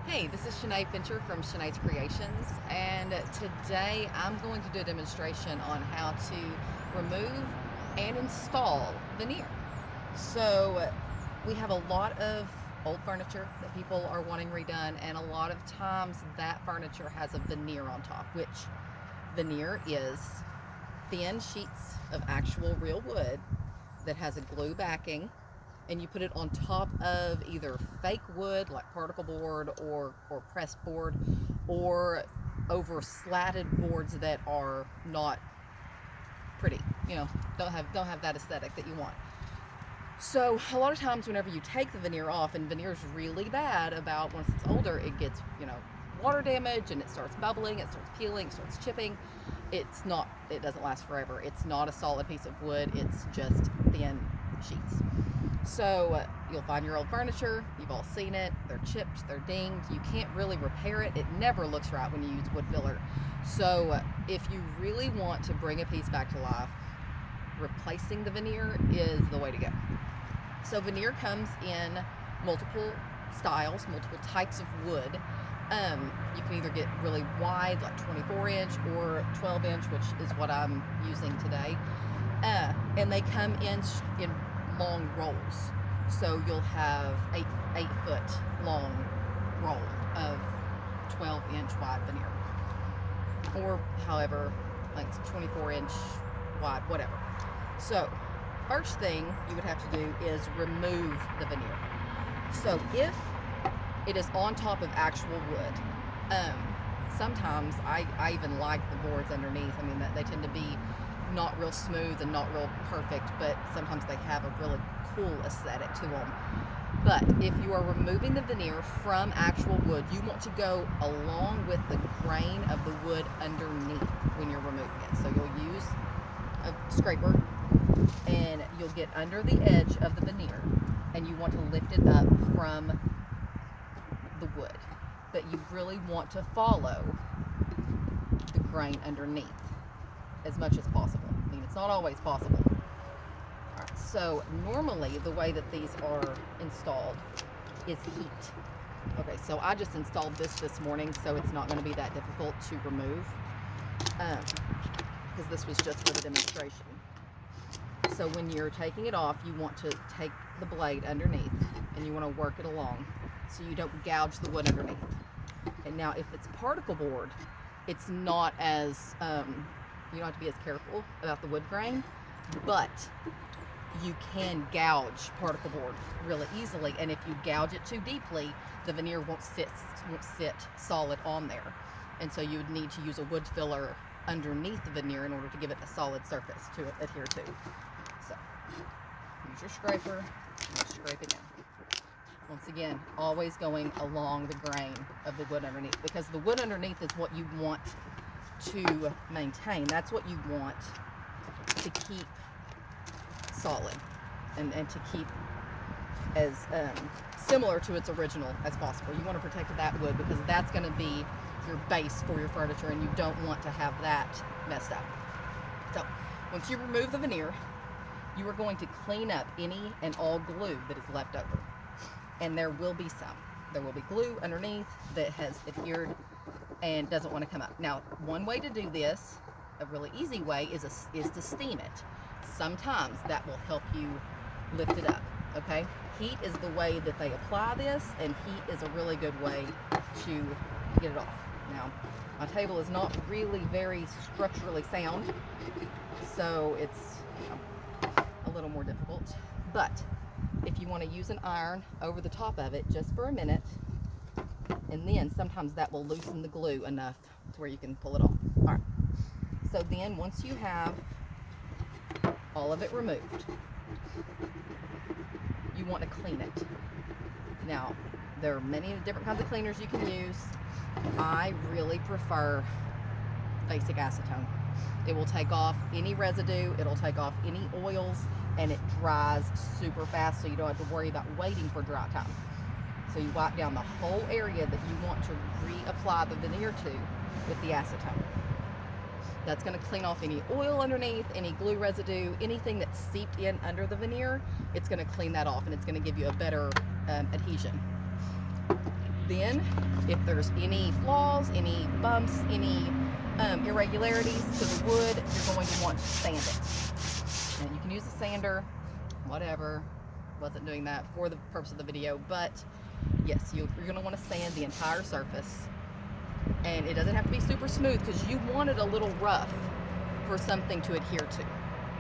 Hey, this is Shanae Fincher from Shanae's Creations, and today I'm going to do a demonstration on how to remove and install veneer. So we have a lot of old furniture that people are wanting redone, and a lot of times that furniture has a veneer on top, which veneer is thin sheets of actual real wood that has a glue backing, and you put it on top of either fake wood like particle board or pressed board, or over slatted boards that are not pretty, don't have that aesthetic that you want. So a lot of times whenever you take the veneer off, and veneer is really bad about once it's older, it gets water damage and it starts bubbling, it starts peeling, it starts chipping. It doesn't last forever. It's not a solid piece of wood, it's just thin sheets. So you'll find your old furniture, you've all seen it, they're chipped, they're dinged, you can't really repair it, it never looks right when you use wood filler. So if you really want to bring a piece back to life, replacing the veneer is the way to go. So veneer comes in multiple styles, multiple types of wood. You can either get really wide, like 24-inch or 12-inch, which is what I'm using today. And they come in long rolls. So you'll have 8-foot long roll of 12-inch wide veneer, or however, like 24-inch wide, whatever. So first thing you would have to do is remove the veneer. So if it is on top of actual wood, sometimes I even like the boards underneath. I mean, they tend to be not real smooth and not real perfect, but sometimes they have a really cool aesthetic to them. But if you are removing the veneer from actual wood, you want to go along with the grain of the wood underneath when you're removing it. So you'll use a scraper and you'll get under the edge of the veneer, and you want to lift it up from the wood, but you really want to follow the grain underneath as much as possible. I mean, it's not always possible. All right, so normally the way that these are installed is heat. Okay, so I just installed this morning, so it's not going to be that difficult to remove, because this was just for the demonstration. So when you're taking it off, you want to take the blade underneath and you want to work it along so you don't gouge the wood underneath. And now if it's particle board, it's not as you don't have to be as careful about the wood grain, but you can gouge particle board really easily, and if you gouge it too deeply, the veneer won't sit solid on there, and so you would need to use a wood filler underneath the veneer in order to give it a solid surface to adhere to. So use your scraper and scrape it in. Once again, always going along the grain of the wood underneath, because the wood underneath is what you want to maintain. That's what you want to keep solid and to keep as similar to its original as possible. You want to protect that wood because that's going to be your base for your furniture, and you don't want to have that messed up. So once you remove the veneer, you are going to clean up any and all glue that is left over, and there will be some. There will be glue underneath that has adhered and doesn't want to come up. Now, one way to do this, a really easy way, is to steam it. Sometimes that will help you lift it up, okay? Heat is the way that they apply this, and heat is a really good way to get it off. Now, my table is not really very structurally sound, so it's a little more difficult. But if you want to use an iron over the top of it just for a minute, and then sometimes that will loosen the glue enough to where you can pull it off. All right, so then once you have all of it removed, you want to clean it. Now, there are many different kinds of cleaners you can use. I really prefer basic acetone. It will take off any residue, it'll take off any oils, and it dries super fast, so you don't have to worry about waiting for dry time. So you wipe down the whole area that you want to reapply the veneer to with the acetone. That's going to clean off any oil underneath, any glue residue, anything that's seeped in under the veneer. It's going to clean that off, and it's going to give you a better adhesion. Then, if there's any flaws, any bumps, any irregularities to the wood, you're going to want to sand it. And you can use a sander, whatever. Wasn't doing that for the purpose of the video, but yes, you're going to want to sand the entire surface. And it doesn't have to be super smooth because you want it a little rough for something to adhere to.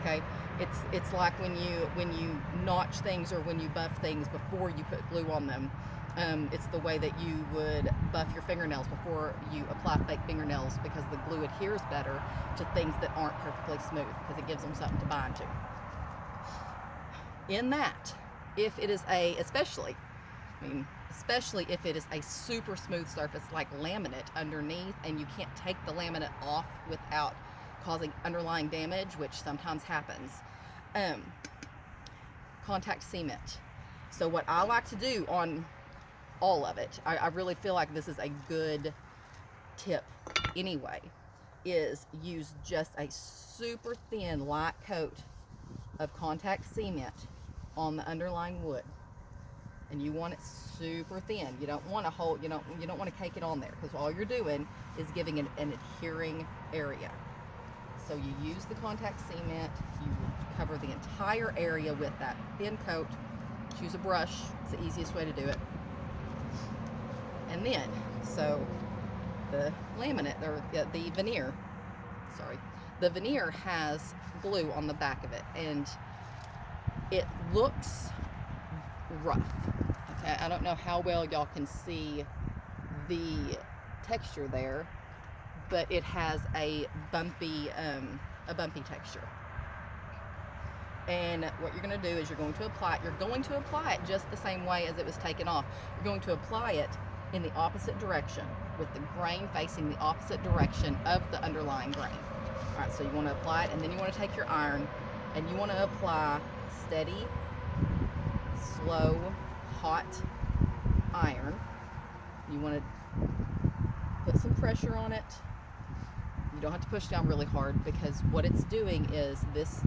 Okay, it's like when you notch things or when you buff things before you put glue on them. It's the way that you would buff your fingernails before you apply fake fingernails, because the glue adheres better to things that aren't perfectly smooth, because it gives them something to bind to. In that, if it is especially if it is a super smooth surface like laminate underneath, and you can't take the laminate off without causing underlying damage, which sometimes happens, contact cement. So what I like to do on all of it, I really feel like this is a good tip anyway, is use just a super thin light coat of contact cement on the underlying wood. And you want it super thin. You don't want to hold, you don't want to cake it on there, because all you're doing is giving it an adhering area. So you use the contact cement, you cover the entire area with that thin coat. Choose a brush, it's the easiest way to do it. And then, so the laminate, or the veneer, the veneer has glue on the back of it, and it looks rough. Okay, I don't know how well y'all can see the texture there, but it has a bumpy texture. And what you're going to do is you're going to apply it just the same way as it was taken off. You're going to apply it in the opposite direction, with the grain facing the opposite direction of the underlying grain. All right, so you want to apply it, and then you want to take your iron and you want to apply steady, slow, hot iron. You want to put some pressure on it. You don't have to push down really hard, because what it's doing is this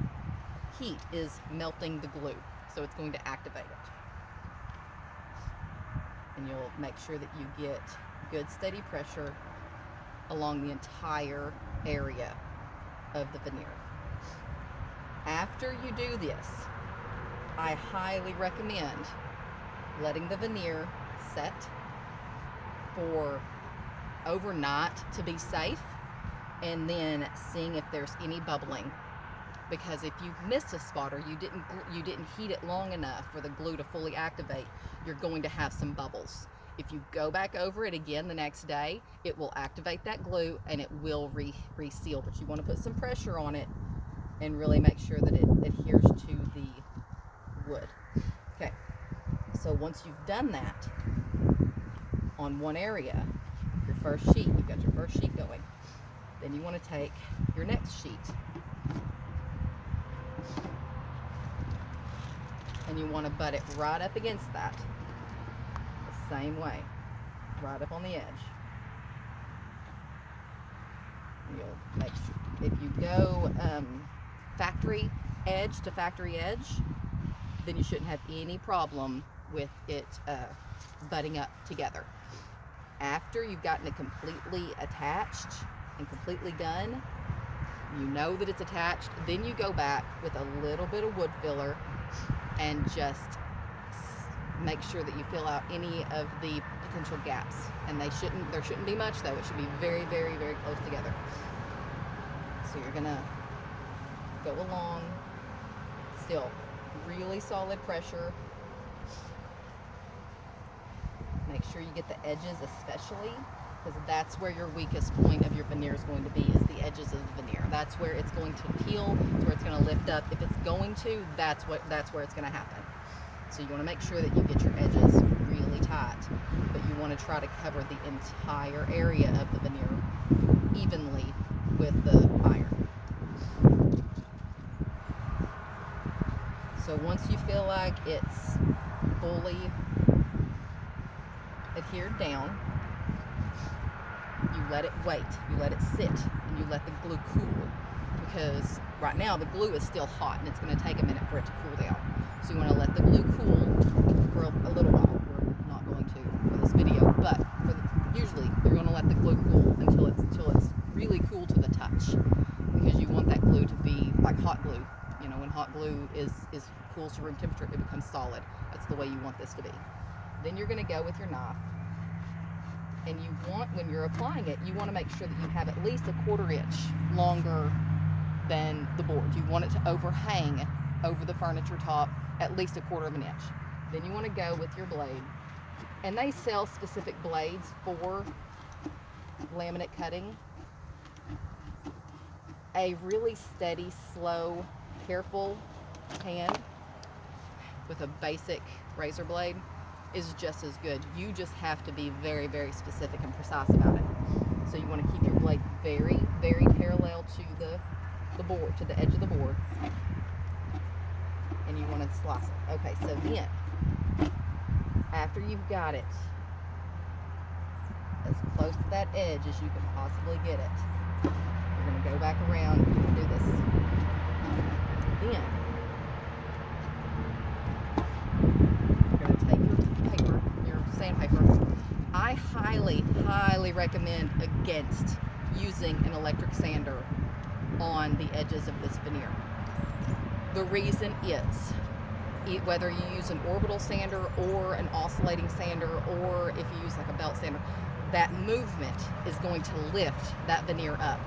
heat is melting the glue, so it's going to activate it. And you'll make sure that you get good steady pressure along the entire area of the veneer. After you do this, I highly recommend letting the veneer set for overnight to be safe, and then seeing if there's any bubbling. Because if you missed a spot, or you didn't heat it long enough for the glue to fully activate, you're going to have some bubbles. If you go back over it again the next day, it will activate that glue and it will reseal. But you want to put some pressure on it and really make sure that it adheres to the wood. Okay, so once you've done that on one area, your first sheet, you've got your first sheet going, then you want to take your next sheet and you want to butt it right up against that, the same way, right up on the edge. You'll make sure, if you go factory edge to factory edge, then you shouldn't have any problem with it butting up together. After you've gotten it completely attached and completely done, you know that it's attached, then you go back with a little bit of wood filler and just make sure that you fill out any of the potential gaps. And there shouldn't be much though. It should be very, very, very close together. So you're gonna go along, still really solid pressure. Make sure you get the edges especially, because that's where your weakest point of your veneer is going to be, is the edges of the veneer. That's where it's going to peel, that's where it's going to lift up. If it's going to, that's where it's going to happen. So you want to make sure that you get your edges really tight, but you want to try to cover the entire area of the veneer evenly with the iron. So once you feel like it's fully adhered down, you let it wait, you let it sit, and you let the glue cool, because right now the glue is still hot and it's going to take a minute for it to cool down. So you want to let the glue cool for a little while. We're not going to for this video, but to let the glue cool until it's really cool to the touch, because you want that glue to be like hot glue. You know, when hot glue is cools to room temperature, it becomes solid. That's the way you want this to be. Then you're going to go with your knife, and you want, when you're applying it, you want to make sure that you have at least a 1/4 inch longer than the board. You want it to overhang over the furniture top at least a 1/4 inch. Then you want to go with your blade, and they sell specific blades for laminate cutting. A really steady, slow, careful hand with a basic razor blade is just as good. You just have to be very, very specific and precise about it. So you want to keep your blade very, very parallel to the board, to the edge of the board, and you want to slice it. Okay, so then after you've got it as close to that edge as you can possibly get it, you're going to go back around and do this. Then you're going to take your paper, your sandpaper. I highly, highly recommend against using an electric sander on the edges of this veneer. The reason is, whether you use an orbital sander or an oscillating sander, or if you use like a belt sander, that movement is going to lift that veneer up,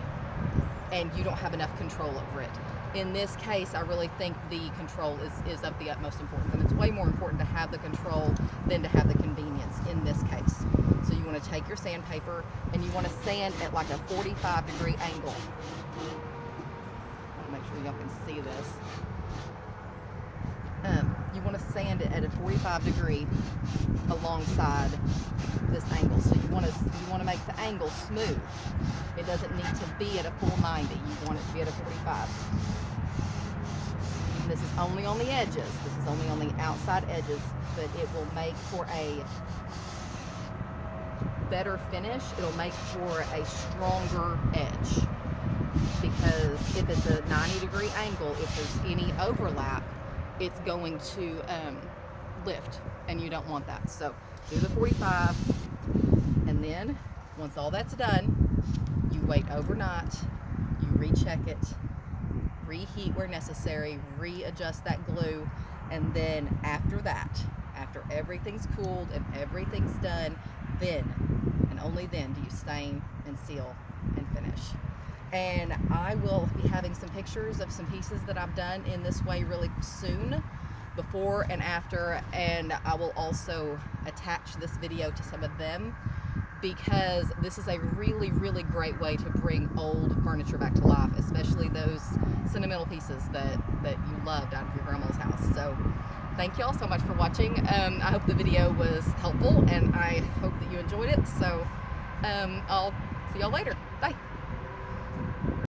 and you don't have enough control over it. In this case, I really think the control is of the utmost importance, and it's way more important to have the control than to have the convenience in this case. So you want to take your sandpaper, and you want to sand at like a 45-degree angle. Make sure y'all can see this. You want to sand it at a 45-degree alongside this angle. So you want to make the angle smooth. It doesn't need to be at a full 90. You want it to be at a 45. And this is only on the edges. This is only on the outside edges, but it will make for a better finish. It'll make for a stronger edge, because if it's a 90-degree angle, if there's any overlap, it's going to lift, and you don't want that. So do the 45, and then once all that's done, you wait overnight, you recheck it, reheat where necessary, readjust that glue, and then after that, after everything's cooled and everything's done, then and only then do you stain and seal and finish. And I will be having some pictures of some pieces that I've done in this way really soon, before and after, and I will also attach this video to some of them, because this is a really, really great way to bring old furniture back to life, especially those sentimental pieces that you loved out of your grandma's house. So thank y'all so much for watching. I hope the video was helpful, and I hope that you enjoyed it. So I'll see y'all later. Bye.